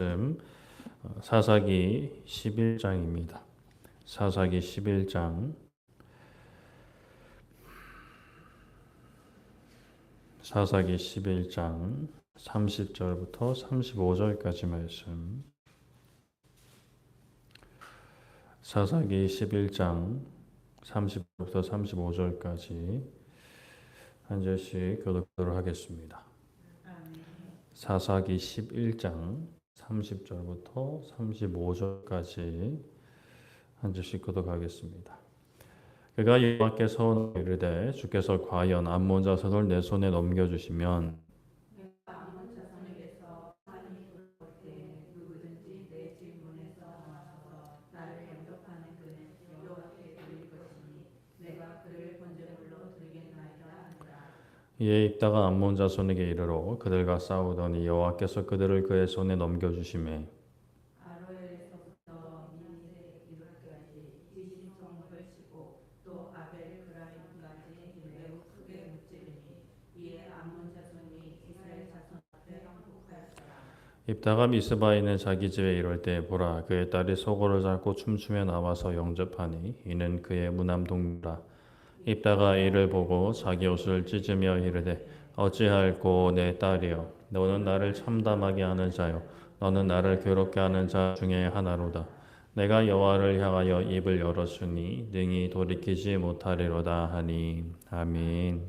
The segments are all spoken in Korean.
말씀 사사기 11장입니다. 사사기 11장 30절부터 35절까지 말씀. 사사기 11장 30절부터 35절까지 한 절씩 교독하도록 하겠습니다. 사사기 11장 30절부터 35절까지 한 절씩 교독하겠습니다. 그가 여호와께서 이르되 주께서 과연 암몬 자손을 내 손에 넘겨주시면 암몬 자손에게서 사람이 돌아올 때 누구든지 내 집 문에서 나와서 나를 영접하는 그는 여호와께 드릴 것이니 내가 그를 번제물로 드리겠나이다 하니라. 이에 입다가 암몬 자손에게 이르러 그들과 싸우더니 여호와께서 그들을 그의 손에 넘겨주시매 아로엘에서부터 미세 이르기까지 지신성을 치고 또 아벨 그라임까지 매우 크게 무찌르니 이에 암몬 자손이 이스라엘 자손 앞에 항복하였더라. 입다가 미스바에 있는 자기 집에 이를 때 보라 그의 딸이 소고를 잡고 춤추며 나와서 영접하니 이는 그의 무남 동무라. 입다가 이를 보고 자기 옷을 찢으며 이르되 어찌할꼬 내 딸이여 너는 나를 참담하게 하는 자요 너는 나를 괴롭게 하는 자 중에 하나로다. 내가 여호와를 향하여 입을 열었으니 능히 돌이키지 못하리로다 하니. 아멘.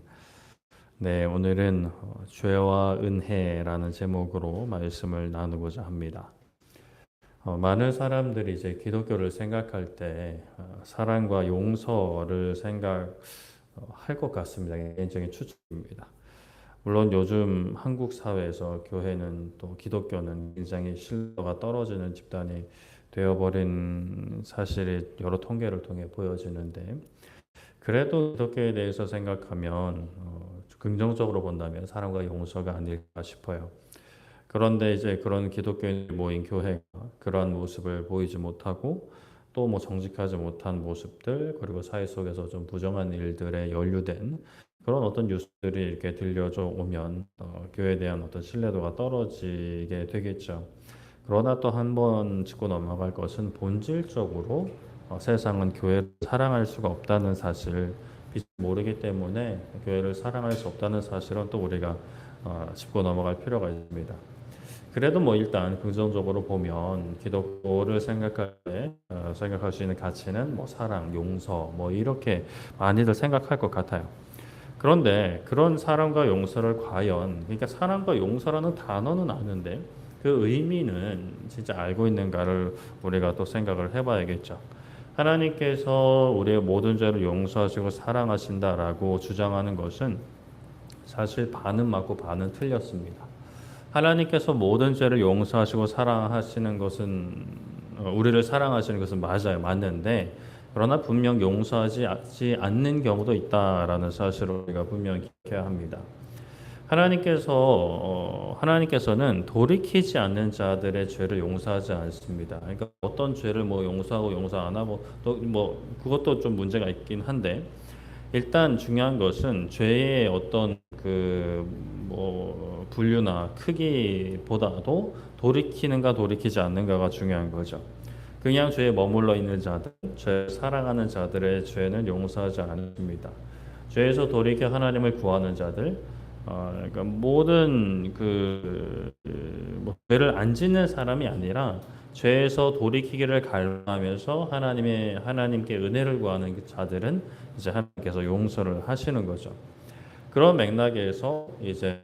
네, 오늘은 죄와 은혜라는 제목으로 말씀을 나누고자 합니다. 많은 사람들이 이제 기독교를 생각할 때 사랑과 용서를 생각할 것 같습니다. 개인적인 추측입니다. 물론 요즘 한국 사회에서 교회는 또 기독교는 굉장히 신뢰가 떨어지는 집단이 되어버린 사실이 여러 통계를 통해 보여지는데 그래도 기독교에 대해서 생각하면 긍정적으로 본다면 사랑과 용서가 아닐까 싶어요. 그런데 이제 그런 기독교인 모인 교회가 그러한 모습을 보이지 못하고 또 뭐 정직하지 못한 모습들 그리고 사회 속에서 좀 부정한 일들에 연루된 그런 어떤 뉴스들이 이렇게 들려져 오면 교회에 대한 어떤 신뢰도가 떨어지게 되겠죠. 그러나 또 한 번 짚고 넘어갈 것은 본질적으로 세상은 교회를 사랑할 수가 없다는 사실 모르기 때문에 교회를 사랑할 수 없다는 사실은 또 우리가 짚고 넘어갈 필요가 있습니다. 그래도 뭐 일단 긍정적으로 보면 기독교를 생각할 때 생각할 수 있는 가치는 뭐 사랑, 용서 뭐 이렇게 많이들 생각할 것 같아요. 그런데 그런 사랑과 용서를 과연 그러니까 사랑과 용서라는 단어는 아는데 그 의미는 진짜 알고 있는가를 우리가 또 생각을 해봐야겠죠. 하나님께서 우리의 모든 죄를 용서하시고 사랑하신다라고 주장하는 것은 사실 반은 맞고 반은 틀렸습니다. 하나님께서 모든 죄를 용서하시고 사랑하시는 것은 우리를 사랑하시는 것은 맞아요. 맞는데 그러나 분명 용서하지 않는 경우도 있다라는 사실을 우리가 분명히 기억해야 합니다. 하나님께서는 돌이키지 않는 자들의 죄를 용서하지 않습니다. 그러니까 어떤 죄를 뭐 용서하고 용서 안 하고 또 뭐 그것도 좀 문제가 있긴 한데 일단 중요한 것은 죄의 어떤 뭐 분류나 크기보다도 돌이키는가 돌이키지 않는가가 중요한 거죠. 그냥 죄에 머물러 있는 자들, 죄를 사랑하는 자들의 죄는 용서하지 않습니다. 죄에서 돌이켜 하나님을 구하는 자들, 그러니까 모든 뭐 죄를 안 짓는 사람이 아니라 죄에서 돌이키기를 갈망하면서 하나님께 은혜를 구하는 자들은 이제 하나님께서 용서를 하시는 거죠. 그런 맥락에서 이제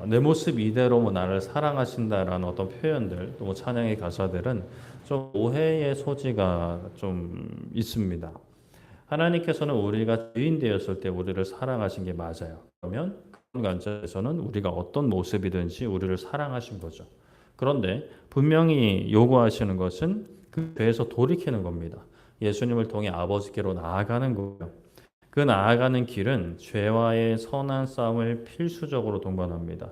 내 모습 이대로 뭐 나를 사랑하신다라는 어떤 표현들 또 뭐 찬양의 가사들은 좀 오해의 소지가 좀 있습니다. 하나님께서는 우리가 죄인 되었을 때 우리를 사랑하신 게 맞아요. 그러면 그런 관점에서는 우리가 어떤 모습이든지 우리를 사랑하신 거죠. 그런데 분명히 요구하시는 것은 그 죄에서 돌이키는 겁니다. 예수님을 통해 아버지께로 나아가는 거예요. 그 나아가는 길은 죄와의 선한 싸움을 필수적으로 동반합니다.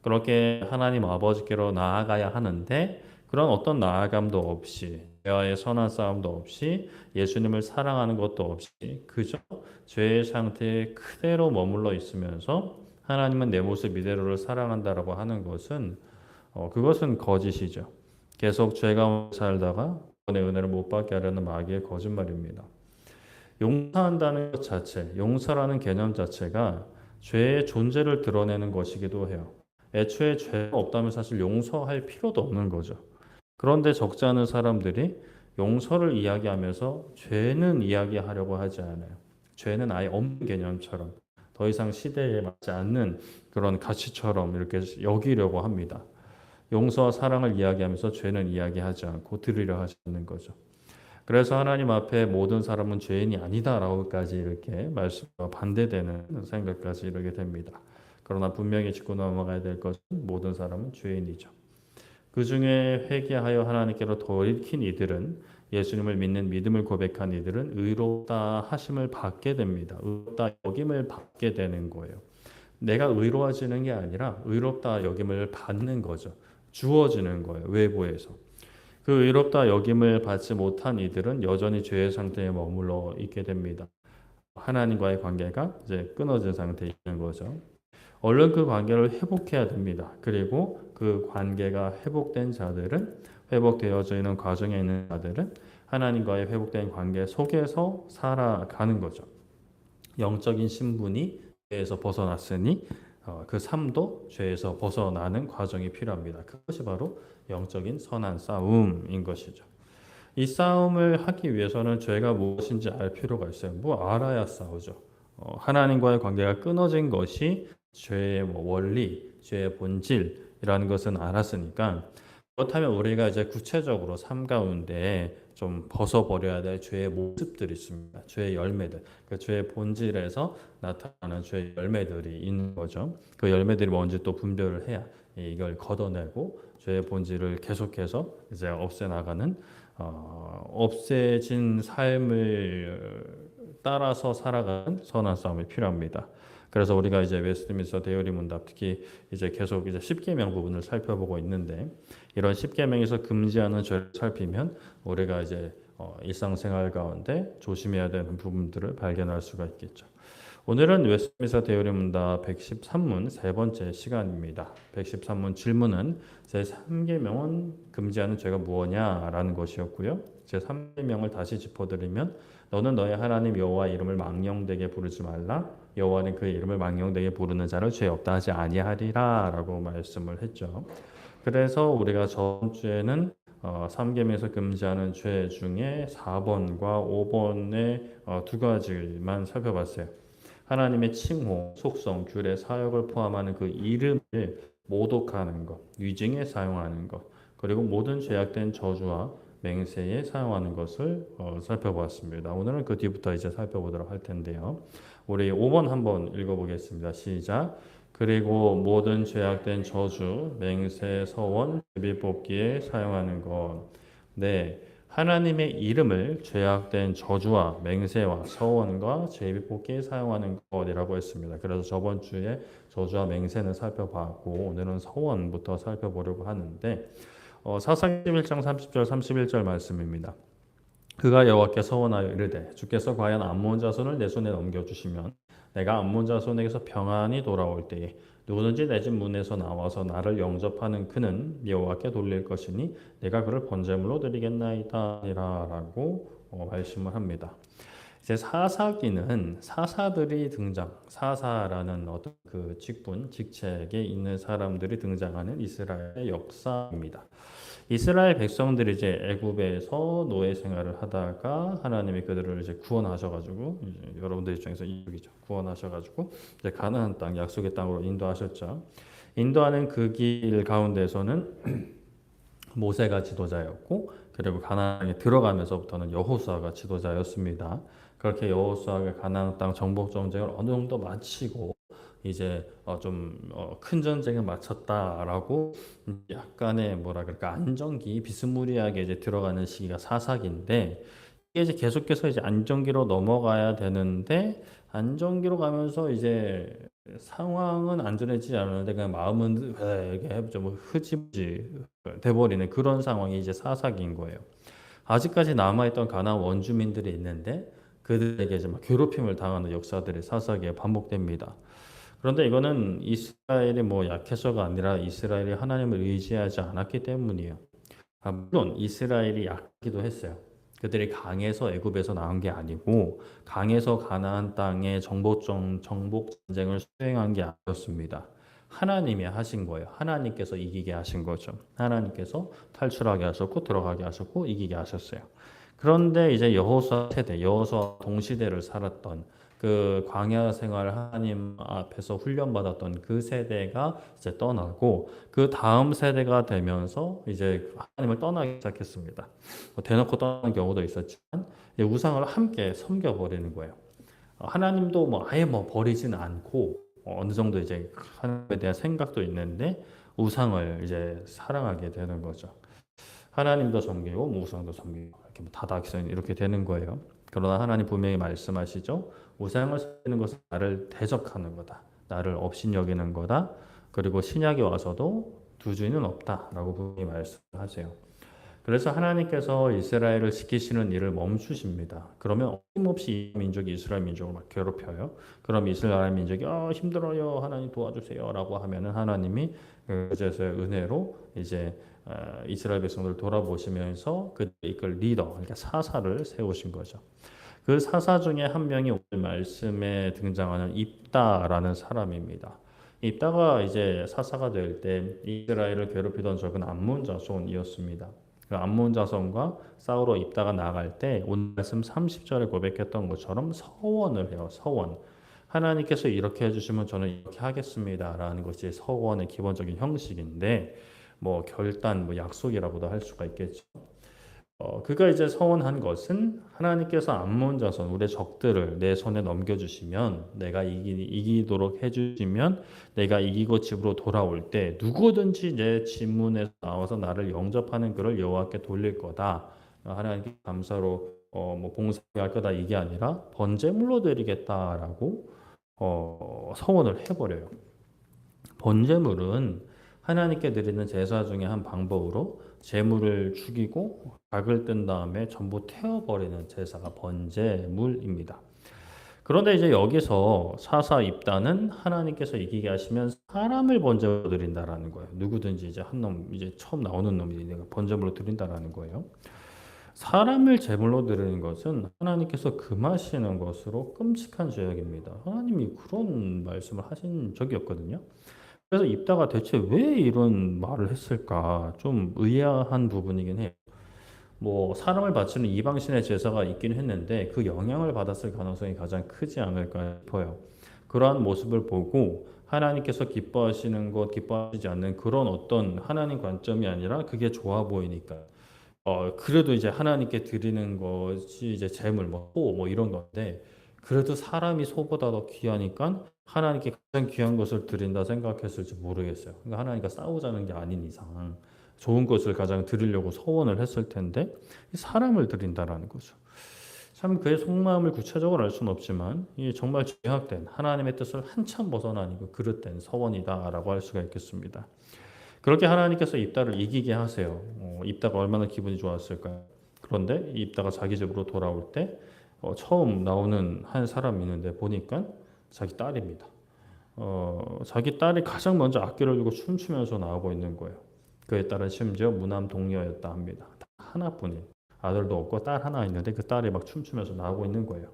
그렇게 하나님 아버지께로 나아가야 하는데 그런 어떤 나아감도 없이 죄와의 선한 싸움도 없이 예수님을 사랑하는 것도 없이 그저 죄의 상태에 그대로 머물러 있으면서 하나님은 내 모습 이대로를 사랑한다라고 하는 것은 그것은 거짓이죠. 계속 죄 가운데 살다가 구원의 은혜를 못 받게 하려는 마귀의 거짓말입니다. 용서한다는 것 자체, 용서라는 개념 자체가 죄의 존재를 드러내는 것이기도 해요. 애초에 죄가 없다면 사실 용서할 필요도 없는 거죠. 그런데 적지 않은 사람들이 용서를 이야기하면서 죄는 이야기하려고 하지 않아요. 죄는 아예 없는 개념처럼 더 이상 시대에 맞지 않는 그런 가치처럼 이렇게 여기려고 합니다. 용서와 사랑을 이야기하면서 죄는 이야기하지 않고 들으려 하지 않는 거죠. 그래서 하나님 앞에 모든 사람은 죄인이 아니다라고까지 이렇게 말씀과 반대되는 생각까지 이르게 됩니다. 그러나 분명히 짚고 넘어가야 될 것은 모든 사람은 죄인이죠. 그 중에 회개하여 하나님께로 돌이킨 이들은 예수님을 믿는 믿음을 고백한 이들은 의롭다 하심을 받게 됩니다. 의롭다 여김을 받게 되는 거예요. 내가 의로워지는 게 아니라 의롭다 여김을 받는 거죠. 주어지는 거예요. 외부에서. 그 의롭다 여김을 받지 못한 이들은 여전히 죄의 상태에 머물러 있게 됩니다. 하나님과의 관계가 이제 끊어진 상태에 있는 거죠. 얼른 그 관계를 회복해야 됩니다. 그리고 그 관계가 회복된 자들은 회복되어져 있는 과정에 있는 자들은 하나님과의 회복된 관계 속에서 살아가는 거죠. 영적인 신분이 죄에서 벗어났으니 그 삶도 죄에서 벗어나는 과정이 필요합니다. 그것이 바로 영적인 선한 싸움인 것이죠. 이 싸움을 하기 위해서는 죄가 무엇인지 알 필요가 있어요. 뭐 알아야 싸우죠. 하나님과의 관계가 끊어진 것이 죄의 원리, 죄의 본질이라는 것은 알았으니까 그렇다면 우리가 이제 구체적으로 삶 가운데 좀 벗어버려야 될 죄의 모습들이 있습니다. 죄의 열매들, 그 죄의 본질에서 나타나는 죄의 열매들이 있는 거죠. 그 열매들이 뭔지 또 분별을 해야 이걸 걷어내고 죄의 본질을 계속해서 이제 없애나가는 없애진 삶을 따라서 살아가는 선한 싸움이 필요합니다. 그래서 우리가 이제 웨스트민스터 대요리 문답 특히 이제 계속 이제 10계명 부분을 살펴보고 있는데 이런 10계명에서 금지하는 죄를 살피면 우리가 이제 일상생활 가운데 조심해야 되는 부분들을 발견할 수가 있겠죠. 오늘은 웨스트민스터 대요리 문답 113문 세 번째 시간입니다. 113문 질문은 제3계명은 금지하는 죄가 무엇냐라는 것이었고요. 제3계명을 다시 짚어드리면 너는 너의 하나님 여호와 이름을 망령되게 부르지 말라. 여호와는 그의 이름을 망령되게 부르는 자를 죄 없다 하지 아니하리라라고 말씀을 했죠. 그래서 우리가 저번 주에는 3계명에서 금지하는 죄 중에 4번과 5번의 두 가지만 살펴봤어요. 하나님의 칭호, 속성, 규례, 사역을 포함하는 그 이름을 모독하는 것, 위증에 사용하는 것, 그리고 모든 죄악된 저주와 맹세에 사용하는 것을 살펴보았습니다. 오늘은 그 뒤부터 이제 살펴보도록 할 텐데요. 우리 5번 한번 읽어보겠습니다. 시작. 그리고 모든 죄악된 저주, 맹세, 서원, 제비뽑기에 사용하는 것. 네, 하나님의 이름을 죄악된 저주와 맹세와 서원과 제비뽑기에 사용하는 것이라고 했습니다. 그래서 저번 주에 저주와 맹세는 살펴봤고 오늘은 서원부터 살펴보려고 하는데 사사기 11장 30절 31절 말씀입니다. 그가 여호와께 서원하여 이르되 주께서 과연 암몬 자손을 내 손에 넘겨주시면 내가 암몬 자손에게서 평안히 돌아올 때에 누구든지 내 집 문에서 나와서 나를 영접하는 그는 여호와께 돌릴 것이니 내가 그를 번제물로 드리겠나이다 라고 말씀을 합니다. 이제 사사기는 사사들이 등장, 사사라는 어떤 그 직분, 직책에 있는 사람들이 등장하는 이스라엘의 역사입니다. 이스라엘 백성들이 이제 애굽에서 노예 생활을 하다가 하나님이 그들을 이제 구원하셔가지고 여러분들 입장에서 이득이죠. 구원하셔가지고 이제 가나안 땅, 약속의 땅으로 인도하셨죠. 인도하는 그 길 가운데서는 모세가 지도자였고 그리고 가나안에 들어가면서부터는 여호수아가 지도자였습니다. 그렇게 여호수아가 가나안 땅 정복 전쟁을 어느 정도 마치고 이제 좀 큰 전쟁을 마쳤다라고 약간의 뭐라 그럴까 안정기 비스무리하게 이제 들어가는 시기가 사사기인데 이게 이제 계속해서 이제 안정기로 넘어가야 되는데 안정기로 가면서 이제 상황은 안전해지지 않았는데 그냥 마음은 이렇게 좀 흐지부지 돼버리는 그런 상황이 이제 사사기인 거예요. 아직까지 남아있던 가나안 원주민들이 있는데 그들에게 이제 막 괴롭힘을 당하는 역사들이 사사기에 반복됩니다. 그런데 이거는 이스라엘이 뭐 약해서가 아니라 이스라엘이 하나님을 의지하지 않았기 때문이에요. 물론 이스라엘이 약하기도 했어요. 그들이 강해서 애굽에서 나온 게 아니고 강해서 가나안 땅에 정복 전쟁을 수행한 게 아니었습니다. 하나님이 하신 거예요. 하나님께서 이기게 하신 거죠. 하나님께서 탈출하게 하셨고 들어가게 하셨고 이기게 하셨어요. 그런데 이제 여호수아 세대, 여호수아 동시대를 살았던 그 광야 생활 하나님 앞에서 훈련받았던 그 세대가 이제 떠나고 그 다음 세대가 되면서 이제 하나님을 떠나기 시작했습니다. 뭐 대놓고 떠나는 경우도 있었지만 우상을 함께 섬겨버리는 거예요. 하나님도 뭐 아예 뭐 버리지는 않고 어느 정도 이제 하나님에 대한 생각도 있는데 우상을 이제 사랑하게 되는 거죠. 하나님도 섬기고 뭐 우상도 섬기고 이렇게 뭐 다닥선 이렇게 되는 거예요. 그러나 하나님 분명히 말씀하시죠. 우상을 섬기는 것은 나를 대적하는 거다. 나를 업신여기는 거다. 그리고 신약에 와서도 두 주인은 없다라고 분명히 말씀하세요. 그래서 하나님께서 이스라엘을 지키시는 일을 멈추십니다. 그러면 어김없이 이 민족이 이스라엘 민족을 막 괴롭혀요. 그럼 이스라엘 민족이 힘들어요. 하나님 도와주세요라고 하면은 하나님이 그제서의 은혜로 이제 이스라엘 백성들을 돌아보시면서 그 이끌 리더, 그러니까 사사를 세우신 거죠. 그 사사 중에 한 명이 오늘 말씀에 등장하는 입다라는 사람입니다. 입다가 이제 사사가 될 때 이스라엘을 괴롭히던 적은 암몬 자손이었습니다. 그 암몬 자손과 싸우러 입다가 나갈 때 오늘 말씀 30절에 고백했던 것처럼 서원을 해요. 서원. 하나님께서 이렇게 해주시면 저는 이렇게 하겠습니다라는 것이 서원의 기본적인 형식인데 뭐 결단, 뭐 약속이라고도 할 수가 있겠죠. 그가 이제 서원한 것은 하나님께서 암몬 자손, 우리의 적들을 내 손에 넘겨주시면 내가 이기도록 해주시면 내가 이기고 집으로 돌아올 때 누구든지 내 집문에서 나와서 나를 영접하는 그를 여호와께 돌릴 거다. 하나님께 감사로 뭐 봉사할 거다 이게 아니라 번제물로 드리겠다라고 서원을 해버려요. 번제물은 하나님께 드리는 제사 중에 한 방법으로 제물을 죽이고 각을 뜬 다음에 전부 태워버리는 제사가 번제물입니다. 그런데 이제 여기서 사사 입단은 하나님께서 이기게 하시면 사람을 번제물로 드린다라는 거예요. 누구든지 이제 한 놈, 이제 처음 나오는 놈이 내가 번제물로 드린다라는 거예요. 사람을 제물로 드리는 것은 하나님께서 금하시는 것으로 끔찍한 죄악입니다. 하나님이 그런 말씀을 하신 적이 없거든요. 그래서 입다가 대체 왜 이런 말을 했을까 좀 의아한 부분이긴 해요. 뭐 사람을 바치는 이방신의 제사가 있긴 했는데 그 영향을 받았을 가능성이 가장 크지 않을까 싶어요. 그러한 모습을 보고 하나님께서 기뻐하시는 것, 기뻐하시지 않는 그런 어떤 하나님 관점이 아니라 그게 좋아 보이니까 그래도 이제 하나님께 드리는 것이 이제 제물, 뭐 이런 건데 그래도 사람이 소보다 더 귀하니까 하나님께 가장 귀한 것을 드린다 생각했을지 모르겠어요. 그러니까 하나님과 싸우자는 게 아닌 이상 좋은 것을 가장 드리려고 소원을 했을 텐데 사람을 드린다라는 거죠. 참 그의 속마음을 구체적으로 알 수는 없지만 이 정말 죄악된 하나님의 뜻을 한참 벗어난 그릇된 서원이다라고 할 수가 있겠습니다. 그렇게 하나님께서 입다를 이기게 하세요. 입다가 얼마나 기분이 좋았을까요? 그런데 입다가 자기 집으로 돌아올 때 처음 나오는 한 사람이 있는데 보니까 자기 딸입니다. 자기 딸이 가장 먼저 악기를 들고 춤추면서 나오고 있는 거예요. 그의 딸은 심지어 무남 동녀였다 합니다. 하나뿐인 아들도 없고 딸 하나 있는데 그 딸이 막 춤추면서 나오고 있는 거예요.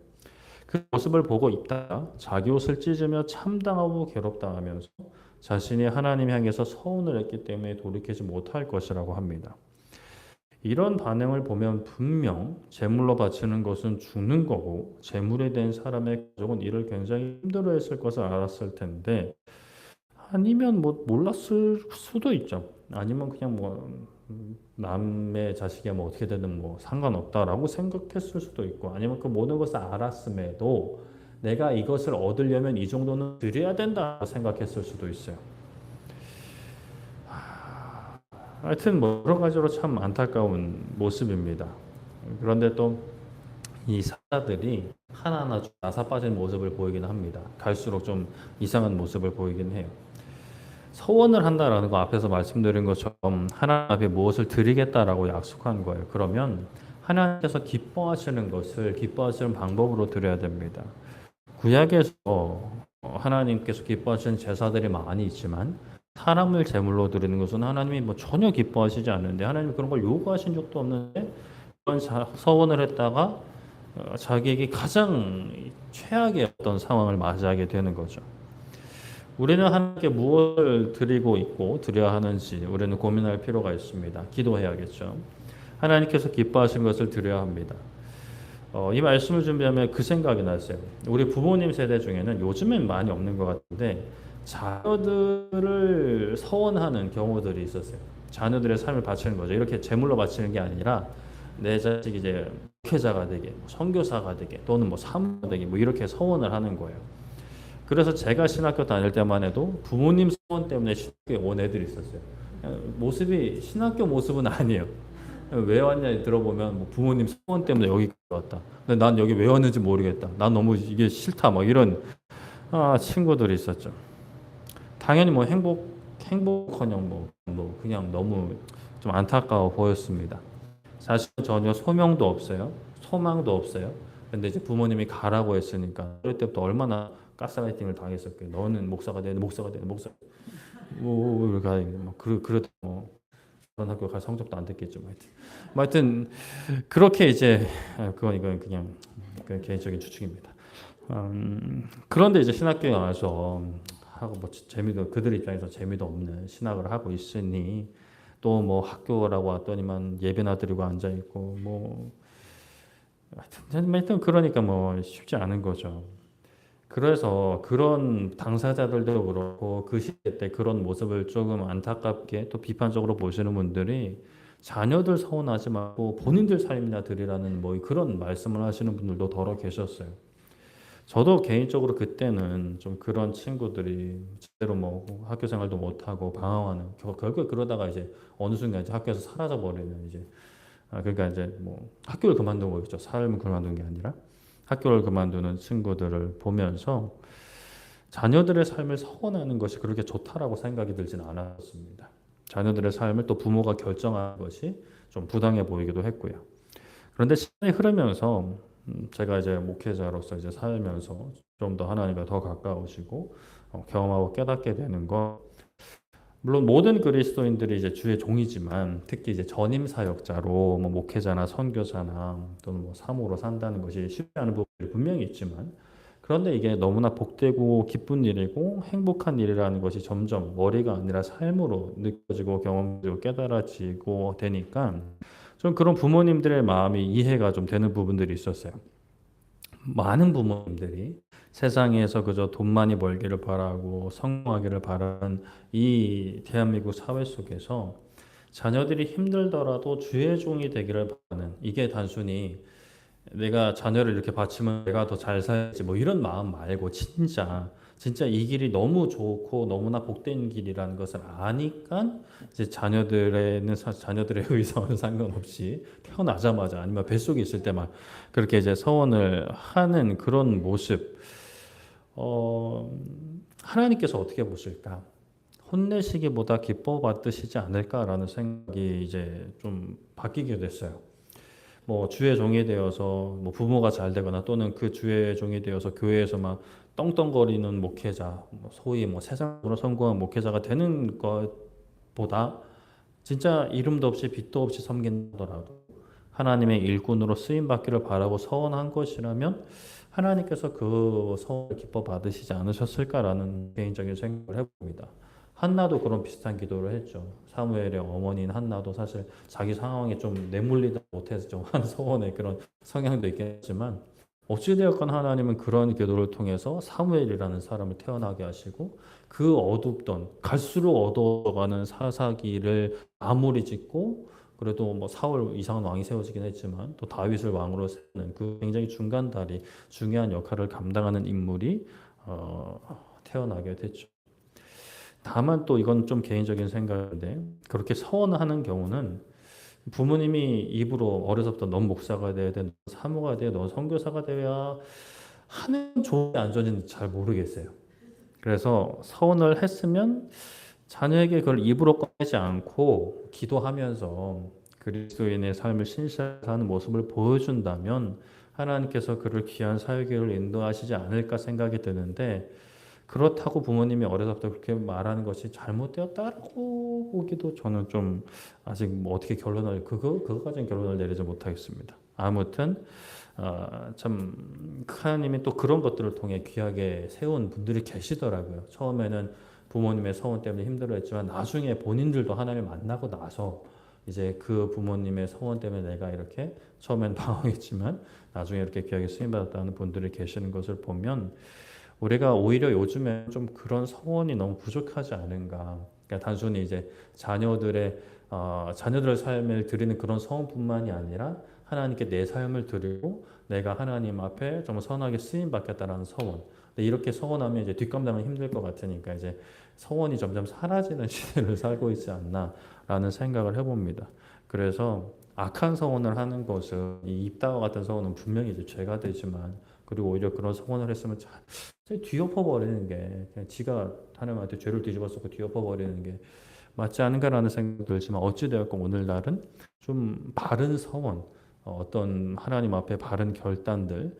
그 모습을 보고 입다가 자기 옷을 찢으며 참당하고 괴롭다 하면서 자신이 하나님 향해서 서운을 했기 때문에 돌이키지 못할 것이라고 합니다. 이런 반응을 보면 분명 제물로 바치는 것은 죽는 거고 제물에 대한 사람의 가족은 이를 굉장히 힘들어했을 것을 알았을 텐데 아니면 뭐 몰랐을 수도 있죠. 아니면 그냥 뭐 남의 자식이 뭐 어떻게 되든 뭐 상관없다라고 생각했을 수도 있고 아니면 그 모든 것을 알았음에도 내가 이것을 얻으려면 이 정도는 드려야 된다 생각했을 수도 있어요. 하여튼 뭐 여러 가지로 참 안타까운 모습입니다. 그런데 또 이 사자들이 하나하나 좀 나사 빠진 모습을 보이긴 합니다. 갈수록 좀 이상한 모습을 보이긴 해요. 서원을 한다라는 거 앞에서 말씀드린 것처럼 하나님 앞에 무엇을 드리겠다라고 약속한 거예요. 그러면 하나님께서 기뻐하시는 것을 기뻐하시는 방법으로 드려야 됩니다. 구약에서 하나님께서 기뻐하시는 제사들이 많이 있지만 사람을 제물로 드리는 것은 하나님이 뭐 전혀 기뻐하시지 않는데 하나님이 그런 걸 요구하신 적도 없는데 그런 서원을 했다가 자기에게 가장 최악의 어떤 상황을 맞이하게 되는 거죠. 우리는 하나님께 무엇을 드리고 있고 드려야 하는지 우리는 고민할 필요가 있습니다. 기도해야겠죠. 하나님께서 기뻐하신 것을 드려야 합니다. 이 말씀을 준비하면 그 생각이 났어요. 우리 부모님 세대 중에는 요즘엔 많이 없는 것 같은데 자녀들을 서원하는 경우들이 있었어요. 자녀들의 삶을 바치는 거죠. 이렇게 제물로 바치는 게 아니라 내 자식이 이제 목회자가 되게, 선교사가 되게, 또는 뭐 사모가 되게, 뭐 이렇게 서원을 하는 거예요. 그래서 제가 신학교 다닐 때만 해도 부모님 소원 때문에 신학교에 온 애들이 있었어요. 모습이 신학교 모습은 아니에요. 왜 왔냐 들어보면 뭐 부모님 소원 때문에 여기 왔다. 근데 난 여기 왜 왔는지 모르겠다. 난 너무 이게 싫다. 막 이런 친구들이 있었죠. 당연히 뭐 행복커녕 뭐 그냥 너무 좀 안타까워 보였습니다. 사실은 전혀 소명도 없어요. 소망도 없어요. 근데 이제 부모님이 가라고 했으니까 그럴 때부터 얼마나 가스라이팅을 당했었고요. 너는 목사가 돼, 목사가 돼, 목사. 뭐 이렇게 그러다 뭐 그런 학교 갈 성적도 안 됐겠죠. 하여튼 그렇게 이제 이건 그냥 개인적인 추측입니다. 그런데 이제 신학교에 와서 하고 뭐 재미도 그들 입장에서 재미도 없는 신학을 하고 있으니 또 뭐 학교라고 왔더니만 예배나 드리고 앉아 있고 뭐 하여튼 그러니까 뭐 쉽지 않은 거죠. 그래서 그런 당사자들도 그렇고 그 시대 때 그런 모습을 조금 안타깝게 또 비판적으로 보시는 분들이 자녀들 서운하지 말고 본인들 삶이나 드리라는 뭐 그런 말씀을 하시는 분들도 더러 계셨어요. 저도 개인적으로 그때는 좀 그런 친구들이 제대로 뭐 학교 생활도 못하고 방황하는 결국 그러다가 이제 어느 순간 이제 학교에서 사라져 버리는 이제 그러니까 이제 뭐 학교를 그만둔 거겠죠. 삶을 그만둔 게 아니라 학교를 그만두는 친구들을 보면서 자녀들의 삶을 서원하는 것이 그렇게 좋다라고 생각이 들지는 않았습니다. 자녀들의 삶을 또 부모가 결정하는 것이 좀 부당해 보이기도 했고요. 그런데 시간이 흐르면서 제가 이제 목회자로서 이제 살면서 좀 더 하나님과 더 가까워지고 경험하고 깨닫게 되는 것. 물론 모든 그리스도인들이 이제 주의 종이지만 특히 이제 전임 사역자로 뭐 목회자나 선교사나 또는 뭐 사모로 산다는 것이 쉽지 않은 부분이 분명히 있지만 그런데 이게 너무나 복되고 기쁜 일이고 행복한 일이라는 것이 점점 머리가 아니라 삶으로 느껴지고 경험되고 깨달아지고 되니까 좀 그런 부모님들의 마음이 이해가 좀 되는 부분들이 있었어요. 많은 부모님들이 세상에서 그저 돈 많이 벌기를 바라고 성공하기를 바라는 이 대한민국 사회 속에서 자녀들이 힘들더라도 주의 종이 되기를 바라는 이게 단순히 내가 자녀를 이렇게 바치면 내가 더 잘 살지 뭐 이런 마음 말고 진짜 이 길이 너무 좋고 너무나 복된 길이라는 것을 아니까 이제 자녀들의 의사와는 상관없이 태어나자마자 아니면 뱃속에 있을 때만 그렇게 이제 서원을 하는 그런 모습 하나님께서 어떻게 보실까? 혼내시기보다 기뻐 받으시지 않을까라는 생각이 이제 좀 바뀌게 됐어요. 뭐 주의 종이 되어서 뭐 부모가 잘 되거나 또는 그 주의 종이 되어서 교회에서 막 떵떵거리는 목회자, 뭐 소위 뭐 세상으로 성공한 목회자가 되는 것보다 진짜 이름도 없이 빛도 없이 섬긴다더라도 하나님의 일꾼으로 쓰임 받기를 바라고 서원한 것이라면 하나님께서 그 서원을 기뻐 받으시지 않으셨을까라는 개인적인 생각을 해봅니다. 한나도 그런 비슷한 기도를 했죠. 사무엘의 어머니인 한나도 사실 자기 상황에 좀 내몰리다 못해서 좀 한 소원의 그런 성향도 있겠지만 어찌되었건 하나님은 그런 기도를 통해서 사무엘이라는 사람을 태어나게 하시고 그 어둡던 갈수록 어두워가는 사사기를 마무리 짓고 그래도 뭐 사울 이상한 왕이 세워지긴 했지만 또 다윗을 왕으로 세우는 그 굉장히 중간다리 중요한 역할을 감당하는 인물이 태어나게 됐죠. 다만 또 이건 좀 개인적인 생각인데 그렇게 서원하는 경우는 부모님이 입으로 어려서부터 넌 목사가 돼야 돼, 넌 사모가 돼야 돼, 넌 선교사가 돼야 하는 좋은지 안 좋은지 잘 모르겠어요. 그래서 서원을 했으면 자녀에게 그걸 입으로 꺼내지 않고 기도하면서 그리스도인의 삶을 신실하게 사는 모습을 보여준다면 하나님께서 그를 귀한 사역을 인도하시지 않을까 생각이 드는데 그렇다고 부모님이 어려서부터 그렇게 말하는 것이 잘못되었다고 보기도 저는 좀 아직 뭐 어떻게 결론을 그거까지는 결론을 내리지 못하겠습니다. 아무튼 참 하나님이 또 그런 것들을 통해 귀하게 세운 분들이 계시더라고요. 처음에는 부모님의 서원 때문에 힘들어했지만 나중에 본인들도 하나님을 만나고 나서 이제 그 부모님의 서원 때문에 내가 이렇게 처음엔 방황했지만 나중에 이렇게 귀하게 쓰임받았다는 분들이 계시는 것을 보면 우리가 오히려 요즘에 좀 그런 서원이 너무 부족하지 않은가. 그러니까 단순히 이제 자녀들의 삶을 드리는 그런 서원뿐만이 아니라 하나님께 내 삶을 드리고 내가 하나님 앞에 정말 선하게 쓰임 받겠다라는 서원. 근데 이렇게 서원하면 이제 뒷감당은 힘들 것 같으니까 이제 서원이 점점 사라지는 시대를 살고 있지 않나라는 생각을 해봅니다. 그래서 악한 서원을 하는 것은 이 입다와 같은 서원은 분명히 이제 죄가 되지만 그리고 오히려 그런 서원을 했으면 뒤엎어 버리는 게 그냥 지가 하나님한테 죄를 뒤집어쓰고 뒤엎어 버리는 게 맞지 않은가라는 생각이 들지만 어찌되었건 오늘날은 좀 바른 서원, 어떤 하나님 앞에 바른 결단들,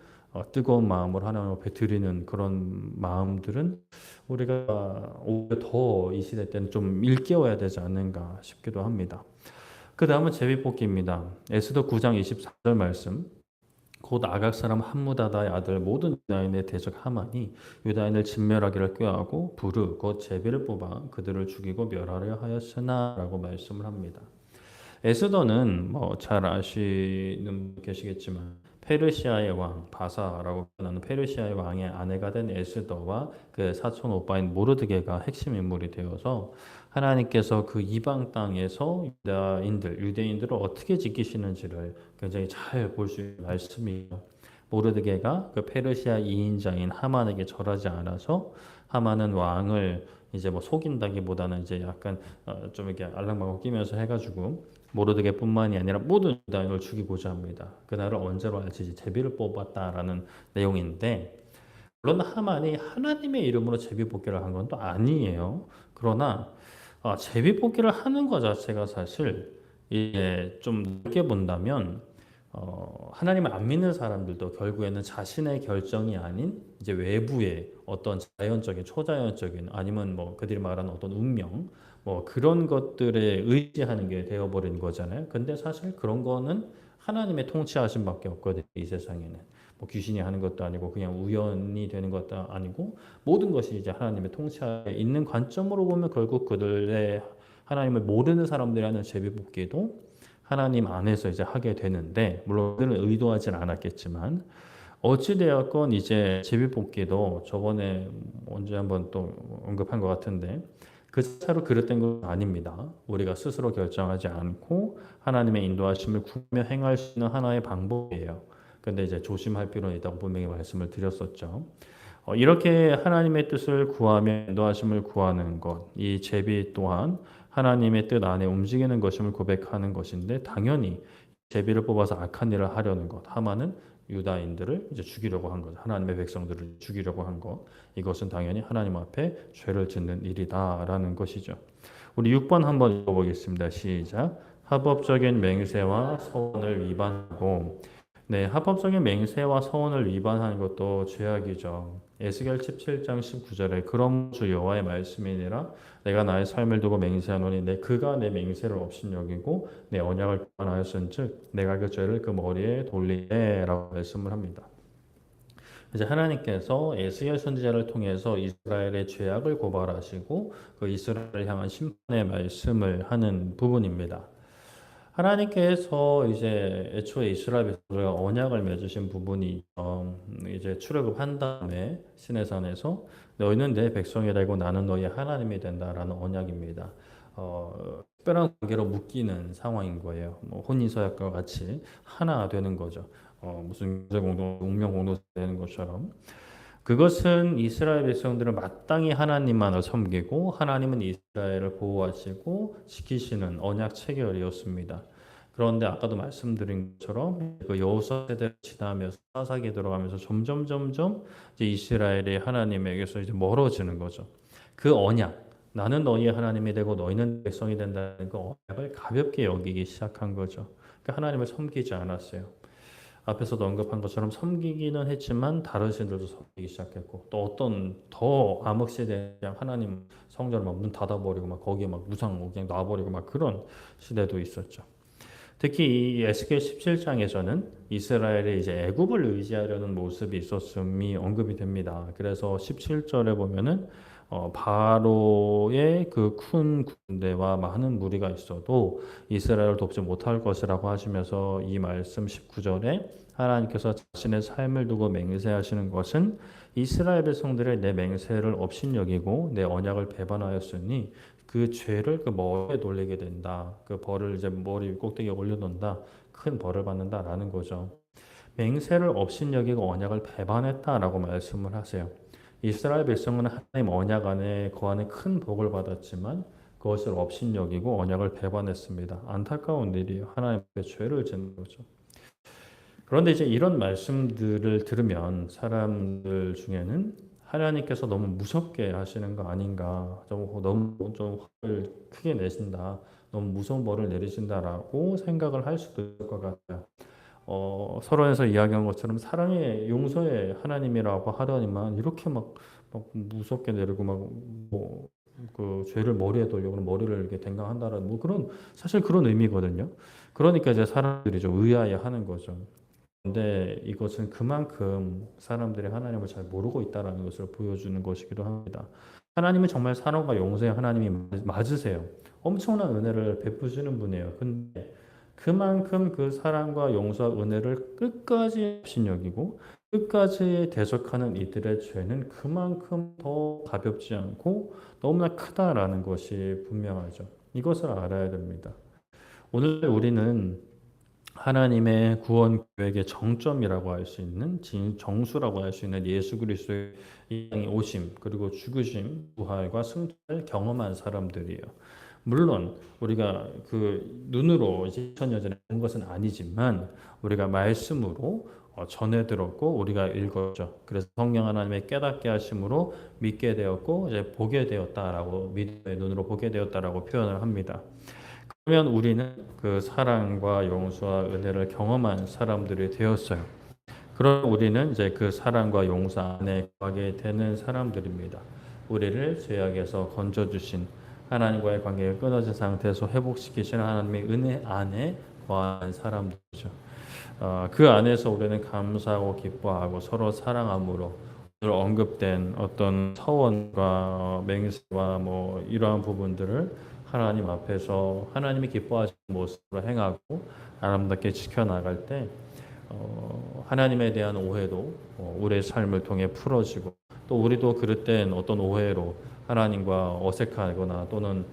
뜨거운 마음으로 하나님 앞에 드리는 그런 마음들은 우리가 오히려 더 이 시대 때는 좀 일깨워야 되지 않는가 싶기도 합니다. 그 다음은 제비뽑기입니다. 에스더 9장 24절 말씀. 곧 아각 사람 함무다다의 아들 모든 유다인의 대적 하만이 유다인을 진멸하기를 꾀하고 부르 곧 제비를 뽑아 그들을 죽이고 멸하려 하였으나라고 말씀을 합니다. 에스더는 뭐 잘 아시는 분 계시겠지만 페르시아의 왕 바사라고 하는 페르시아의 왕의 아내가 된 에스더와 그 사촌 오빠인 모르드게가 핵심 인물이 되어서 하나님께서 그 이방 땅에서 유대인들을 어떻게 지키시는지를 굉장히 잘 볼 수 있는 말씀이에요. 모르드게가 그 페르시아 2인자인 하만에게 절하지 않아서 하만은 왕을 이제 뭐 속인다기보다는 이제 약간 좀 이렇게 알랑방울 끼면서 해가지고 모르드게뿐만이 아니라 모든 유다인을 죽이고자 합니다. 그날을 언제로 알지 제비를 뽑았다라는 내용인데 물론 하만이 하나님의 이름으로 제비 뽑기를 한 건 또 아니에요. 그러나 제비 뽑기를 하는 것 자체가 사실 이게 좀 넓게 본다면 하나님을 안 믿는 사람들도 결국에는 자신의 결정이 아닌 이제 외부의 어떤 자연적인 초자연적인 아니면 뭐 그들이 말하는 어떤 운명 뭐 그런 것들에 의지하는 게 되어버린 거잖아요. 근데 사실 그런 거는 하나님의 통치하심밖에 없거든요. 이 세상에는 뭐 귀신이 하는 것도 아니고 그냥 우연이 되는 것도 아니고 모든 것이 이제 하나님의 통치하에 있는 관점으로 보면 결국 그들의 하나님을 모르는 사람들이 하는 제비뽑기도 하나님 안에서 이제 하게 되는데 물론 그들은 의도하진 않았겠지만 어찌되었건 이제 제비뽑기도 저번에 언제 한번 또 언급한 것 같은데 그 자체로 그릇된 건 아닙니다. 우리가 스스로 결정하지 않고 하나님의 인도하심을 구하며 행할 수 있는 하나의 방법이에요. 근데 이제 조심할 필요는 있다고 분명히 말씀을 드렸었죠. 이렇게 하나님의 뜻을 구하며 인도하심을 구하는 것, 이 제비 또한 하나님의 뜻 안에 움직이는 것임을 고백하는 것인데 당연히 제비를 뽑아서 악한 일을 하려는 것, 하마는 유다인들을 이제 죽이려고 한 것, 하나님의 백성들을 죽이려고 한 것, 이것은 당연히 하나님 앞에 죄를 짓는 일이다라는 것이죠. 우리 6번 한번 읽어보겠습니다. 시작. 합법적인 맹세와 서원을 위반하고 네, 합법적인 맹세와 서원을 위반하는 것도 죄악이죠. 에스겔 17장 19절에 그럼 주 여호와의 말씀이니라 내가 나의 삶을 두고 맹세하노니 그가 내 맹세를 업신여기고 내 언약을 교만하였은즉 내가 그 죄를 그 머리에 돌리리라고 말씀을 합니다. 이제 하나님께서 에스겔 선지자를 통해서 이스라엘의 죄악을 고발하시고 그 이스라엘을 향한 심판의 말씀을 하는 부분입니다. 하나님께서 이제 애초에 이스라엘 백성들과 언약을 맺으신 부분이 이제 출애굽한 다음에 시내산에서 너희는 내 백성이 되고 나는 너희의 하나님이 된다라는 언약입니다. 특별한 관계로 묶이는 상황인 거예요. 뭐 혼인서약과 같이 하나 되는 거죠. 무슨 공동 운명 공동 되는 것처럼. 그것은 이스라엘 백성들은 마땅히 하나님만을 섬기고 하나님은 이스라엘을 보호하시고 지키시는 언약 체결이었습니다. 그런데 아까도 말씀드린 것처럼 그 여호수아 세대를 지나면서 사사기에 들어가면서 점점 이제 이스라엘이 하나님에게서 이제 멀어지는 거죠. 그 언약, 나는 너희의 하나님이 되고 너희는 백성이 된다는 그 언약을 가볍게 여기기 시작한 거죠. 그러니까 하나님을 섬기지 않았어요. 앞에서도 언급한 것처럼 섬기기는 했지만 다른 신들도 섬기기 시작했고 또 어떤 더 암흑 시대에 그냥 하나님 성전을 막 문 닫아버리고 막 거기에 막 무상 뭐 그냥 놔버리고 막 그런 시대도 있었죠. 특히 이 에스겔 17장에서는 이스라엘이 이제 애굽을 의지하려는 모습이 있었음이 언급이 됩니다. 그래서 17절에 보면은 바로의 그 큰 군대와 많은 무리가 있어도 이스라엘을 돕지 못할 것이라고 하시면서 이 말씀 19절에 하나님께서 자신의 삶을 두고 맹세하시는 것은 이스라엘 백성들의 내 맹세를 업신여기고 내 언약을 배반하였으니 그 죄를 그 머리에 돌리게 된다. 그 벌을 이제 머리 꼭대기에 올려놓는다. 큰 벌을 받는다라는 거죠. 맹세를 업신여기고 언약을 배반했다라고 말씀을 하세요. 이스라엘 백성은 하나님 언약 안에 거하는 큰 복을 받았지만 그것을 업신여기고 언약을 배반했습니다. 안타까운 일이에요. 하나님께 죄를 짓는 거죠. 그런데 이제 이런 말씀들을 들으면 사람들 중에는 하나님께서 너무 무섭게 하시는 거 아닌가, 너무 좀 화를 크게 내신다, 너무 무서운 벌을 내리신다라고 생각을 할 수도 있을 것 같아요. 서론에서 이야기한 것처럼 사랑의 용서의 하나님이라고 하더니만 이렇게 막 무섭게 내리고 그 죄를 머리에 돌려 그럼 머리를 이렇게 댕강한다라는 뭐 그런 사실 그런 의미거든요. 그러니까 이제 사람들이 좀 의아해하는 거죠. 근데 이것은 그만큼 사람들이 하나님을 잘 모르고 있다라는 것을 보여주는 것이기도 합니다. 하나님은 정말 사랑과 용서의 하나님이 맞으세요. 엄청난 은혜를 베푸시는 분이에요. 근데 그만큼 그 사랑과 용서와 은혜를 끝까지 업신여기고 끝까지 대적하는 이들의 죄는 그만큼 더 가볍지 않고 너무나 크다라는 것이 분명하죠. 이것을 알아야 됩니다. 오늘 우리는 하나님의 구원 계획의 정점이라고 할 수 있는 정수라고 할 수 있는 예수 그리스도의 이 땅에 오심 그리고 죽으심 부활과 승천을 경험한 사람들이에요. 물론 우리가 그 눈으로 이제 2000년 전에 본 것은 아니지만 우리가 말씀으로 전해 들었고 우리가 읽었죠. 그래서 성령 하나님의 깨닫게 하심으로 믿게 되었고 이제 보게 되었다라고 믿음의 눈으로 보게 되었다라고 표현을 합니다. 그러면 우리는 그 사랑과 용서와 은혜를 경험한 사람들이 되었어요. 그럼 우리는 이제 그 사랑과 용서 안에 거하게 되는 사람들입니다. 우리를 죄악에서 건져주신 하나님과의 관계가 끊어진 상태에서 회복시키시는 하나님의 은혜 안에 거하는 사람들이죠. 그 안에서 우리는 감사하고 기뻐하고 서로 사랑함으로 오늘 언급된 어떤 서원과 맹세와 뭐 이러한 부분들을 하나님 앞에서 하나님이 기뻐하시는 모습으로 행하고 아름답게 지켜나갈 때 하나님에 대한 오해도 우리의 삶을 통해 풀어지고 또 우리도 그럴 땐 어떤 오해로 하나님과 어색하거나 또는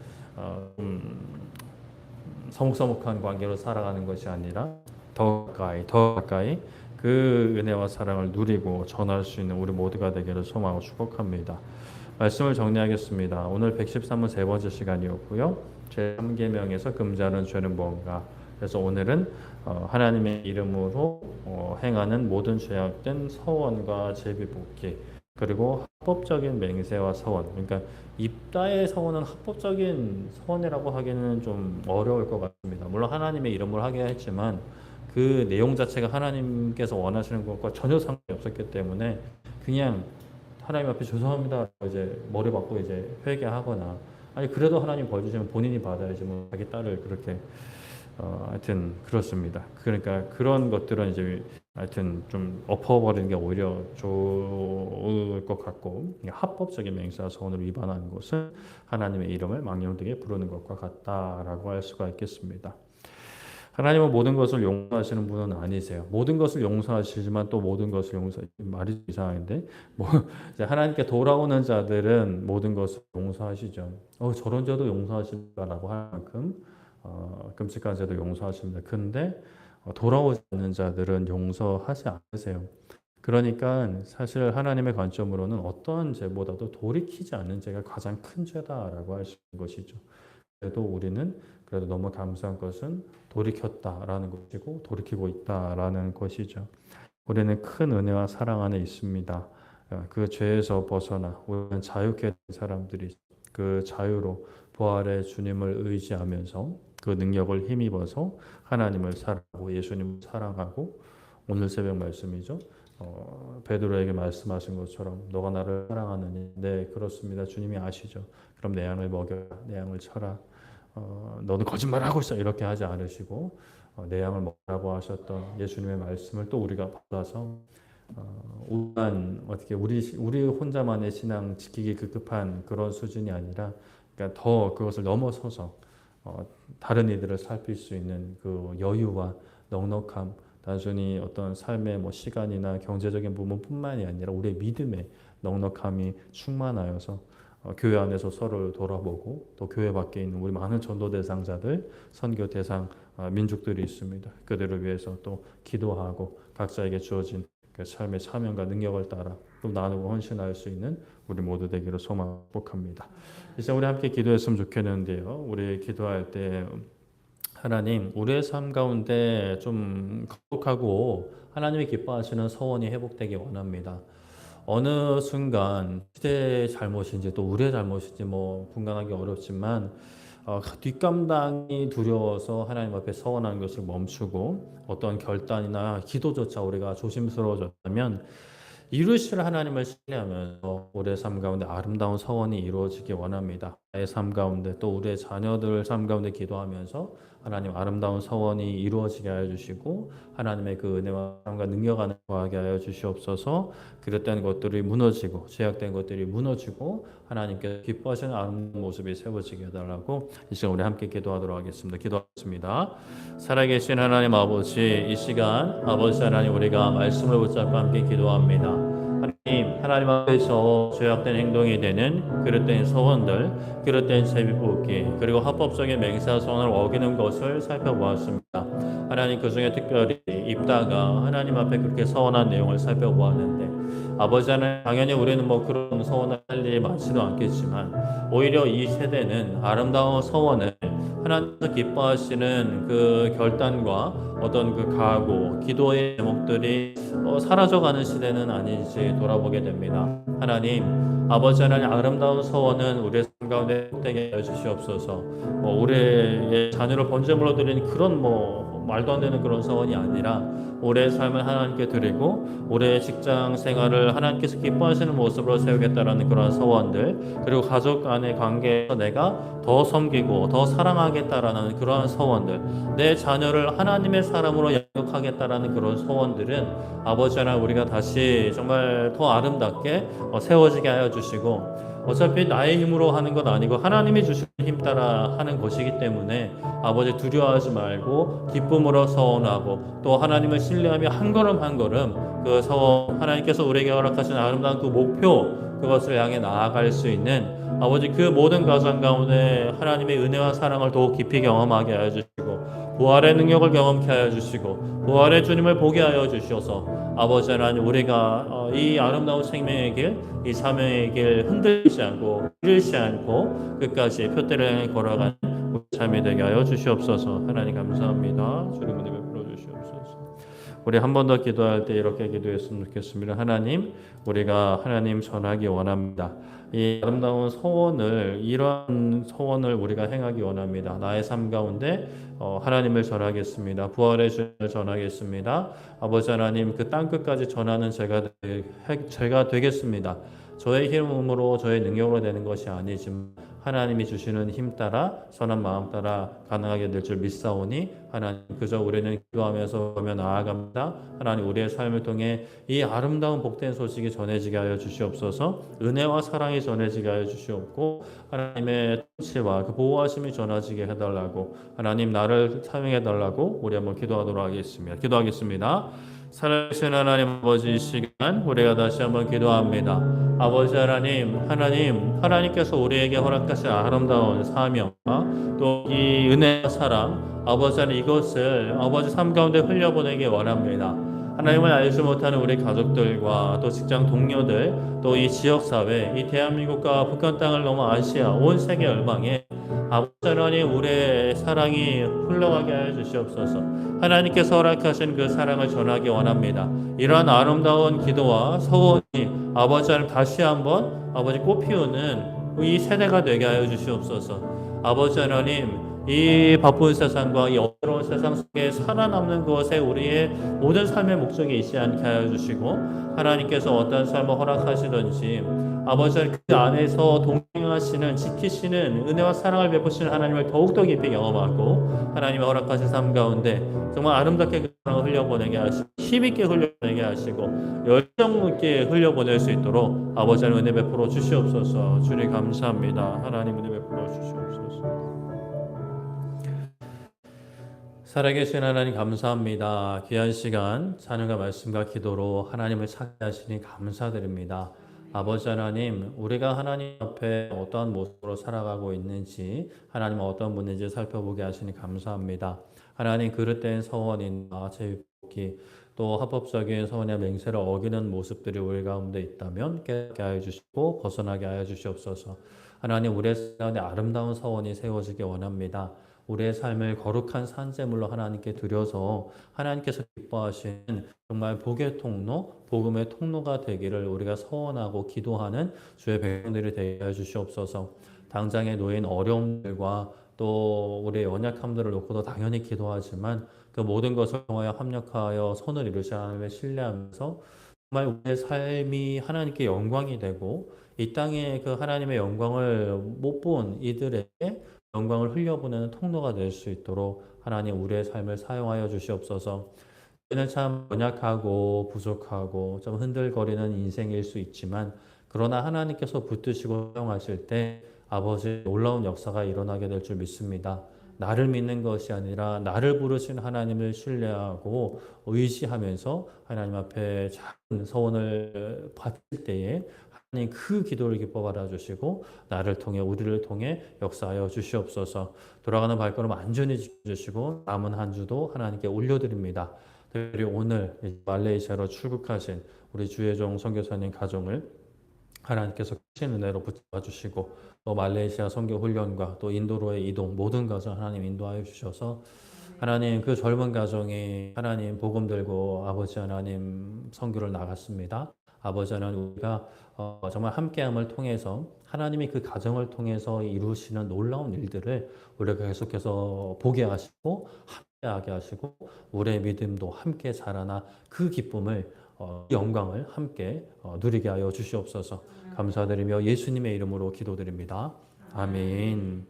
서먹서먹한 관계로 살아가는 것이 아니라 더 가까이 그 은혜와 사랑을 누리고 전할 수 있는 우리 모두가 되기를 소망하고 축복합니다. 말씀을 정리하겠습니다. 오늘 113은 세 번째 시간이었고요. 제3계명에서 금지하는 죄는 뭔가? 그래서 오늘은 하나님의 이름으로 행하는 모든 죄악된 서원과 제비뽑기 그리고 합법적인 맹세와 서원. 그러니까 입다의 서원은 합법적인 서원이라고 하기는 좀 어려울 것 같습니다. 물론 하나님의 이름으로 하게 했지만 그 내용 자체가 하나님께서 원하시는 것과 전혀 상관이 없었기 때문에 그냥 하나님 앞에 죄송합니다 이제 머리 받고 이제 회개하거나 아니 그래도 하나님 벌 주시면 본인이 받아야지 뭐 자기 딸을 그렇게 하여튼 그렇습니다. 그러니까 그런 것들은 이제 하여튼 좀 엎어버리는 게 오히려 좋을 것 같고 합법적인 맹세와 서원을 위반하는 것은 하나님의 이름을 망령되게 부르는 것과 같다라고 할 수가 있겠습니다. 하나님은 모든 것을 용서하시는 분은 아니세요. 모든 것을 용서하시지만 또 모든 것을 말이 이상한데 뭐 이제 하나님께 돌아오는 자들은 모든 것을 용서하시죠. 저런 죄도 용서하신다라고 할 만큼 끔찍한 죄도 용서하십니다. 근데 돌아오지 않는 자들은 용서하지 않으세요. 그러니까 사실 하나님의 관점으로는 어떠한 죄보다도 돌이키지 않는 죄가 가장 큰 죄다라고 할 수 있는 것이죠. 그래도 우리는 그래도 너무 감사한 것은 돌이켰다라는 것이고 돌이키고 있다라는 것이죠. 우리는 큰 은혜와 사랑 안에 있습니다. 그 죄에서 벗어나 우리는 자유케 된 사람들이 그 자유로 부활의 주님을 의지하면서 그 능력을 힘입어서 하나님을 사랑하고 예수님을 사랑하고 오늘 새벽 말씀이죠. 베드로에게 말씀하신 것처럼 너가 나를 사랑하느니 네 그렇습니다. 주님이 아시죠. 그럼 내 양을 먹여라. 내 양을 쳐라. 너는 거짓말하고 있어. 이렇게 하지 않으시고 내 양을 먹으라고 하셨던 예수님의 말씀을 또 우리가 받아서 어떻게 우리 혼자만의 신앙 지키기 급급한 그런 수준이 아니라 그러니까 더 그것을 넘어서서 다른 이들을 살필 수 있는 그 여유와 넉넉함, 단순히 어떤 삶의 뭐 시간이나 경제적인 부분뿐만이 아니라 우리의 믿음의 넉넉함이 충만하여서 교회 안에서 서로를 돌아보고 또 교회 밖에 있는 우리 많은 전도 대상자들, 선교 대상 민족들이 있습니다. 그들을 위해서 또 기도하고 각자에게 주어진 그 삶의 사명과 능력을 따라 또 나누고 헌신할 수 있는 우리 모두 되기를 소망합니다. 이제 우리 함께 기도했으면 좋겠는데요. 우리 기도할 때 하나님, 우리의 삶 가운데 좀 거룩하고 하나님이 기뻐하시는 서원이 회복되기 원합니다. 어느 순간 시대의 잘못인지 또 우리의 잘못인지 뭐 분간하기 어렵지만 뒷감당이 두려워서 하나님 앞에 서원하는 것을 멈추고 어떤 결단이나 기도조차 우리가 조심스러워졌다면 이루실 하나님을 신뢰하면서 우리의 삶 가운데 아름다운 서원이 이루어지기 원합니다. 나의 삶 가운데 또 우리의 자녀들 삶 가운데 기도하면서 하나님 아름다운 서원이 이루어지게 하여 주시고 하나님의 그 은혜와 사랑과 능력 안에 거하게 하여 주시옵소서. 그릇된 것들이 무너지고 제약된 것들이 무너지고 하나님께 기뻐하시는 아름다운 모습이 세워지게 해달라고 이 시간 우리 함께 기도하도록 하겠습니다. 기도하겠습니다. 살아계신 하나님 아버지, 이 시간 아버지 하나님 우리가 말씀을 붙잡고 함께 기도합니다. 하나님 앞에서 죄악된 행동이 되는 그릇된 소원들, 그릇된 제비뽑기 그리고 합법적인 맹세소원을 어기는 것을 살펴보았습니다. 하나님 그 중에 특별히 입다가 하나님 앞에 그렇게 서원한 내용을 살펴보았는데 아버지 하나님 당연히 우리는 뭐 그런 서원을 할 일이 많지도 않겠지만 오히려 이 세대는 아름다운 서원을 하나님께서 기뻐하시는 그 결단과 어떤 그 각오, 기도의 제목들이 사라져가는 시대는 아닌지 돌아보게 됩니다. 하나님, 아버지 하나님 아름다운 서원은 우리의 삶 가운데 되게 해주시옵소서. 우리의 자녀를 번제물로 드리는 그런 말도 안 되는 그런 서원이 아니라 우리의 삶을 하나님께 드리고 우리의 직장 생활을 하나님께서 기뻐하시는 모습으로 세우겠다라는 그런 서원들, 그리고 가족 간의 관계에서 내가 더 섬기고 더 사랑하겠다라는 그러한 서원들, 내 자녀를 하나님의 사람으로 양육하겠다라는 그런 소원들은 아버지 하나님 우리가 다시 정말 더 아름답게 세워지게 하여 주시고 어차피 나의 힘으로 하는 건 아니고 하나님이 주시는 힘 따라 하는 것이기 때문에 아버지 두려워하지 말고 기쁨으로 서원하고 또 하나님을 신뢰하며 한 걸음 한 걸음 그 서원 하나님께서 우리에게 허락하신 아름다운 그 목표 그것을 향해 나아갈 수 있는 아버지 그 모든 가정 가운데 하나님의 은혜와 사랑을 더욱 깊이 경험하게 하여 주시고 부활의 능력을 경험케 하여 주시고 부활의 주님을 보게 하여 주셔서 아버지 하나님 우리가 이 아름다운 생명의 길, 이 사명의 길 흔들리지 않고 잃지 않고 끝까지 표대를 향해 걸어가는 우리 삶이 되게 하여 주시옵소서. 하나님 감사합니다. 주님 은혜 베풀어 주시옵소서. 우리 한 번 더 기도할 때 이렇게 기도했으면 좋겠습니다. 하나님, 우리가 하나님 전하기 원합니다. 이 아름다운 소원을 이러한 소원을 우리가 행하기 원합니다. 나의 삶 가운데 하나님을 전하겠습니다. 부활의 주님을 전하겠습니다. 아버지 하나님 그 땅끝까지 전하는 제가 되겠습니다. 저의 힘으로 저의 능력으로 되는 것이 아니지만 하나님이 주시는 힘 따라 선한 마음 따라 가능하게 될 줄 믿사오니 하나님 그저 우리는 기도하면서 보며 나아갑니다. 하나님 우리의 삶을 통해 이 아름다운 복된 소식이 전해지게 하여 주시옵소서. 은혜와 사랑이 전해지게 하여 주시옵고 하나님의 통치와 그 보호하심이 전해지게 해달라고 하나님 나를 사용해달라고 우리 한번 기도하도록 하겠습니다. 기도하겠습니다. 살아계신 하나님 아버지 이 시간 우리가 다시 한번 기도합니다. 아버지 하나님께서 우리에게 허락하신 아름다운 사명과 또 이 은혜와 사랑 아버지 하나님 이것을 아버지 삶 가운데 흘려보내기 원합니다. 하나님을 알지 못하는 우리 가족들과 또 직장 동료들 또 이 지역사회 이 대한민국과 북한 땅을 넘어 아시아 온 세계 열방에 아버지 하나님 우리의 사랑이 흘러가게 하여 주시옵소서. 하나님께서 허락하신 그 사랑을 전하기 원합니다. 이러한 아름다운 기도와 서원이 아버지 하나님 다시 한번 아버지 꽃피우는 이 세대가 되게 하여 주시옵소서. 아버지 하나님 이 바쁜 세상과 이 어려운 세상 속에 살아남는 것에 우리의 모든 삶의 목적이 있지 않게 하여 주시고 하나님께서 어떤 삶을 허락하시든지 아버지 그 안에서 동행하시는 지키시는 은혜와 사랑을 베푸시는 하나님을 더욱더 깊이 경험하고 하나님의 허락하신 삶 가운데 정말 아름답게 그 사랑을 흘려보내게 하시고 힘있게 흘려보내게 하시고 열정 있게 흘려보낼 수 있도록 아버지 은혜 베풀어 주시옵소서. 주님 감사합니다. 하나님 은혜 베풀어 주시옵소서. 살아계신 하나님 감사합니다. 귀한 시간 찬양과 말씀과 기도로 하나님을 찾게 하시니 감사드립니다. 아버지 하나님, 우리가 하나님 앞에 어떠한 모습으로 살아가고 있는지 하나님 어떤 분인지 살펴보게 하시니 감사합니다. 하나님 그릇된 서원이나 제육기 또 합법적인 서원의 맹세를 어기는 모습들이 우리 가운데 있다면 깨닫게 하여 주시고 벗어나게 하여 주시옵소서. 하나님 우리의 가운데 아름다운 서원이 세워지기 원합니다. 우리의 삶을 거룩한 산재물로 하나님께 드려서 하나님께서 기뻐하시는 정말 복의 통로, 복음의 통로가 되기를 우리가 서원하고 기도하는 주의 백성들이 되게 해 주시옵소서. 당장에 놓인 어려움들과 또 우리의 연약함들을 놓고도 당연히 기도하지만 그 모든 것을 통하여 합력하여 선을 이루시 하나님을 신뢰하면서 정말 우리의 삶이 하나님께 영광이 되고 이 땅에 그 하나님의 영광을 못 본 이들에게 영광을 흘려보내는 통로가 될 수 있도록 하나님 우리의 삶을 사용하여 주시옵소서. 우리는 참 연약하고 부족하고 좀 흔들거리는 인생일 수 있지만 그러나 하나님께서 붙드시고 사용하실 때 아버지 놀라운 역사가 일어나게 될 줄 믿습니다. 나를 믿는 것이 아니라 나를 부르신 하나님을 신뢰하고 의지하면서 하나님 앞에 작은 소원을 받을 때에 하나님 그 기도를 기뻐 받아주시고 나를 통해 우리를 통해 역사하여 주시옵소서. 돌아가는 발걸음 안전히 지켜주시고 남은 한 주도 하나님께 올려드립니다. 특별히 오늘 말레이시아로 출국하신 우리 주혜종 선교사님 가정을 하나님께서 크신 은혜로 붙잡아 주시고 또 말레이시아 선교 훈련과 또 인도로의 이동 모든 것을 하나님 인도하여 주셔서 하나님 그 젊은 가정이 하나님 복음 들고 아버지 하나님 선교를 나갔습니다. 아버지 하나님 우리가 정말 함께함을 통해서 하나님이 그 가정을 통해서 이루시는 놀라운 일들을 우리가 계속해서 보게 하시고 함께하게 하시고 우리의 믿음도 함께 자라나 그 기쁨을 영광을 함께 누리게 하여 주시옵소서. 감사드리며 예수님의 이름으로 기도드립니다. 아멘.